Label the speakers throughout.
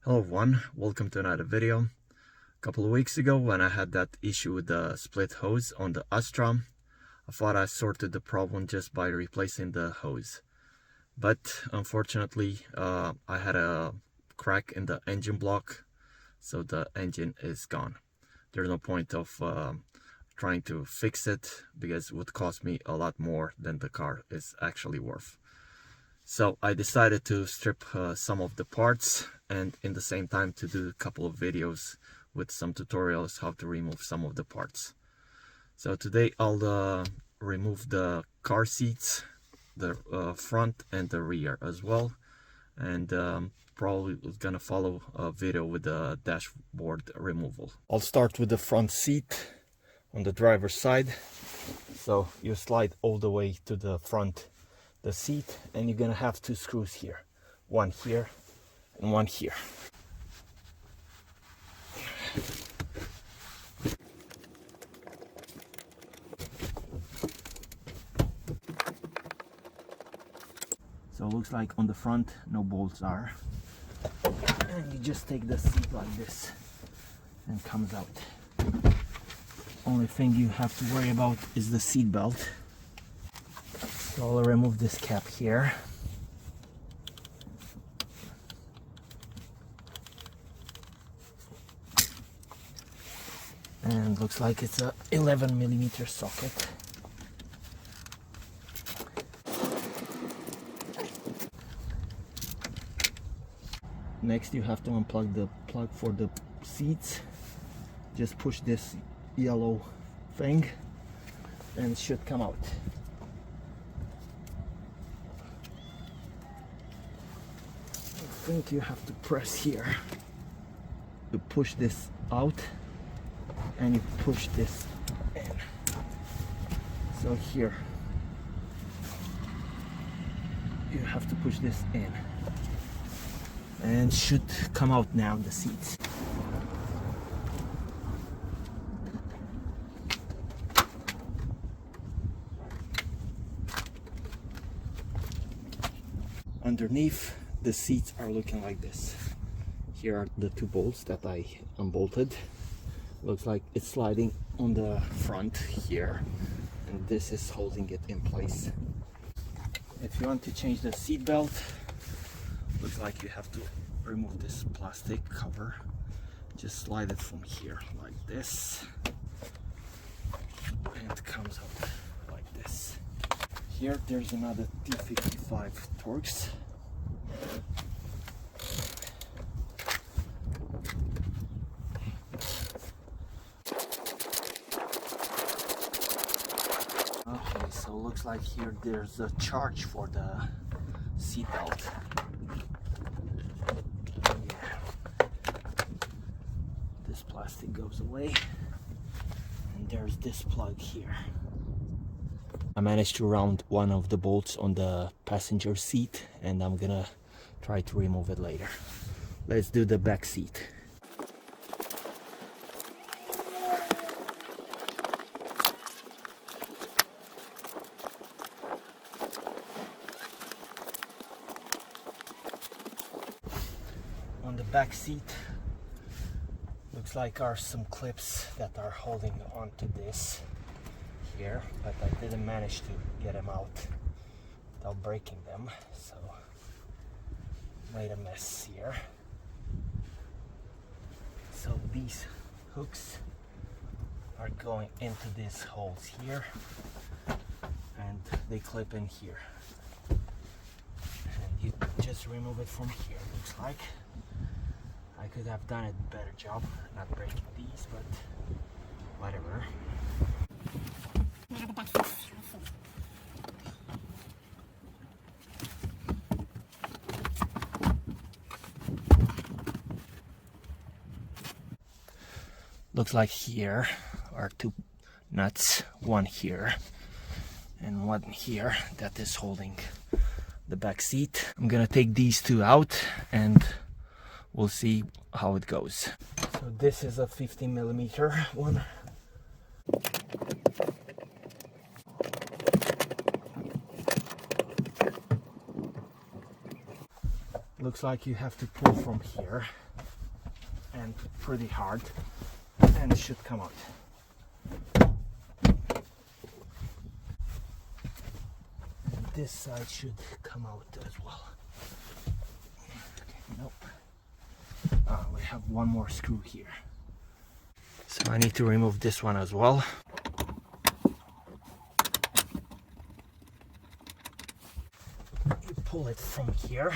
Speaker 1: Hello everyone, welcome to another video. A couple of weeks ago when I had that issue with the split hose on the Astra, I thought I sorted the problem just by replacing the hose. But unfortunately, I had a crack in the engine block, so the engine is gone. There's no point of trying to fix it because it would cost me a lot more than the car is actually worth. So I decided to strip some of the parts and in the same time to do a couple of videos with some tutorials how to remove some of the parts. So today I'll remove the car seats, the front and the rear as well, and probably gonna follow a video with the dashboard removal. I'll start with the front seat on the driver's side. So you slide all the way to the front the seat, and you're gonna have two screws here, one here and one here. So it looks like on the front no bolts are, and you just take the seat like this and comes out. Only thing you have to worry about is the seat belt. So I'll remove this cap here. And looks like it's a 11mm socket. Next you have to unplug the plug for the seats. Just push this yellow thing and it should come out. I think you have to press here to push this out, and you push this in. So here you have to push this in, and should come out now, the seats. Underneath, the seats are looking like this. Here are the two bolts that I unbolted. Looks like it's sliding on the front here, and this is holding it in place. If you want to change the seat belt, looks like you have to remove this plastic cover. Just slide it from here like this, and it comes out like this. Here there's another T55 Torx. Okay, so looks like here there's a charge for the seat belt. Yeah. This plastic goes away, and there's this plug here. I managed to round one of the bolts on the passenger seat, and I'm gonna try to remove it later. Let's do the back seat. On the back seat, looks like are some clips that are holding onto this here, but I didn't manage to get them out without breaking them, so made a mess here. So these hooks are going into these holes here, and they clip in here, and you just remove it from here. Looks like I could have done a better job not breaking these, but whatever. Looks like here are two nuts, one here and one here, that is holding the back seat. I'm gonna take these two out and we'll see how it goes. So this is a 15mm one. Looks like you have to pull from here.
Speaker 2: and pretty hard, and it should come out. And this side should come out as well. Okay, nope. We have one more screw here. So I need to remove this one as well. You pull it from here.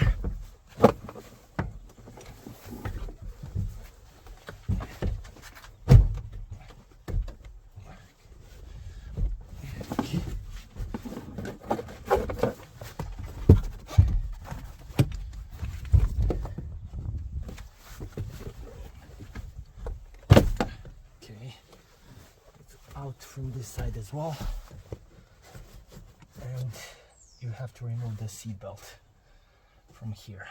Speaker 2: Out from this side as well, and you have to remove the seat belt from here.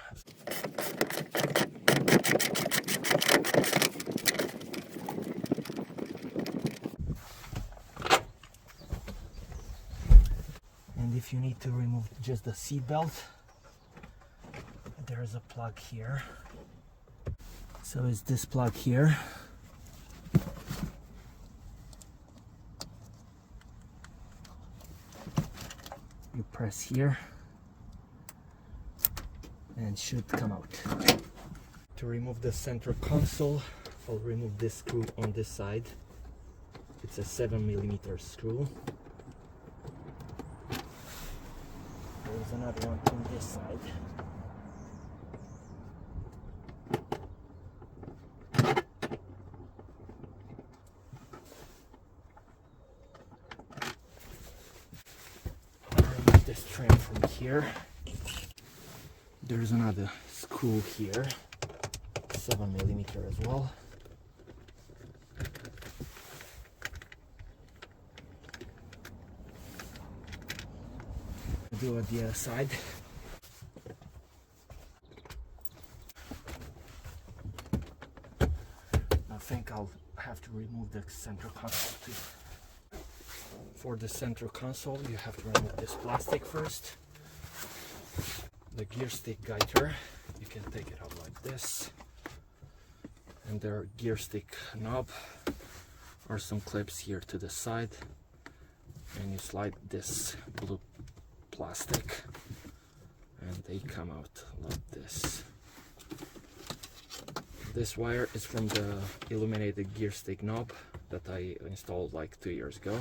Speaker 2: And if you need to remove just the seat belt, there is a plug here. So it's this plug here. You press here and it should come out. To remove the center console, I'll remove this screw on this side. It's a 7mm screw. There's another one on this side. This trim from here. There's another screw here, 7mm as well. Do it the other side. I think I'll have to remove the center console too. For the center console, you have to remove this plastic first. The gear stick guider, you can take it out like this. And their gear stick knob are some clips here to the side. And you slide this blue plastic and they come out like this. This wire is from the illuminated gear stick knob that I installed like 2 years ago.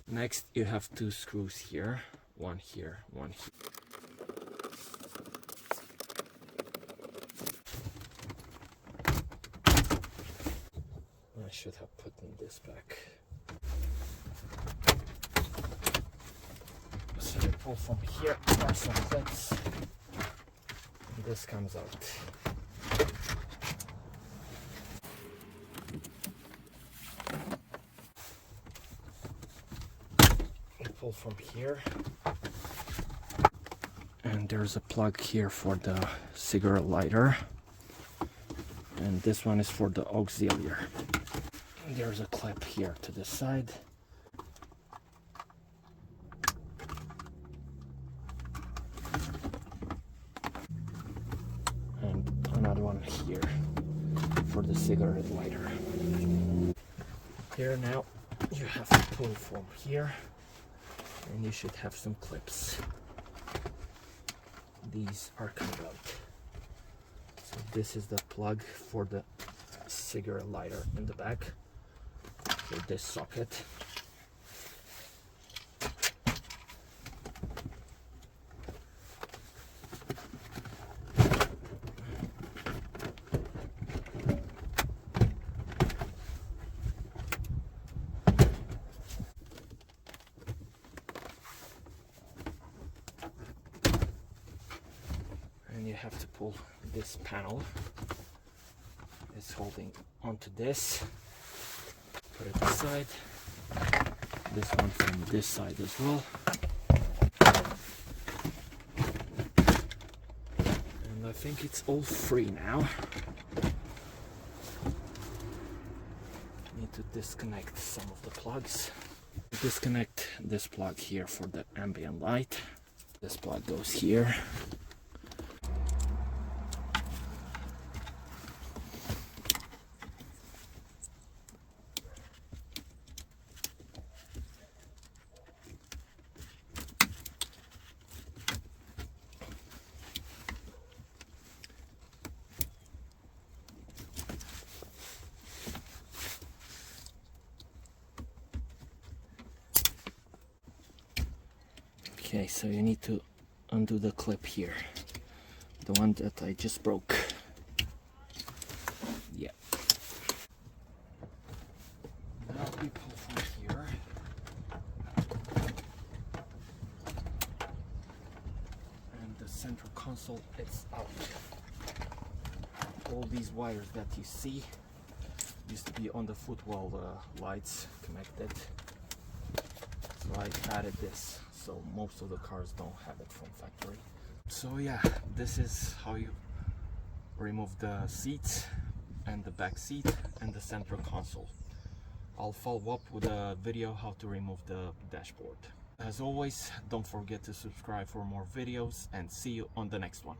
Speaker 2: Next, you have two screws here, one here, one here. I should have put in this back. So you pull from here, are some clips, and this comes out. Pull from here, and there's a plug here for the cigarette lighter, and this one is for the auxiliary. And there's a clip here to the side, and another one here for the cigarette lighter. Here now you have to pull from here, and you should have some clips. These are coming out. So this is the plug for the cigarette lighter in the back for this socket. And you have to pull this panel. It's holding onto this. Put it aside. This one from this side as well. And I think it's all free now. Need to disconnect some of the plugs. Disconnect this plug here for the ambient light. This plug goes here. Okay, so you need to undo the clip here, the one that I just broke. Yeah. Now we pull from here. And the central console is out. All these wires that you see used to be on the footwell lights connected. So I added this, so most of the cars don't have it from factory. So yeah, this is how you remove the seats and the back seat and the central console. I'll follow up with a video how to remove the dashboard. As always, don't forget to subscribe for more videos and see you on the next one.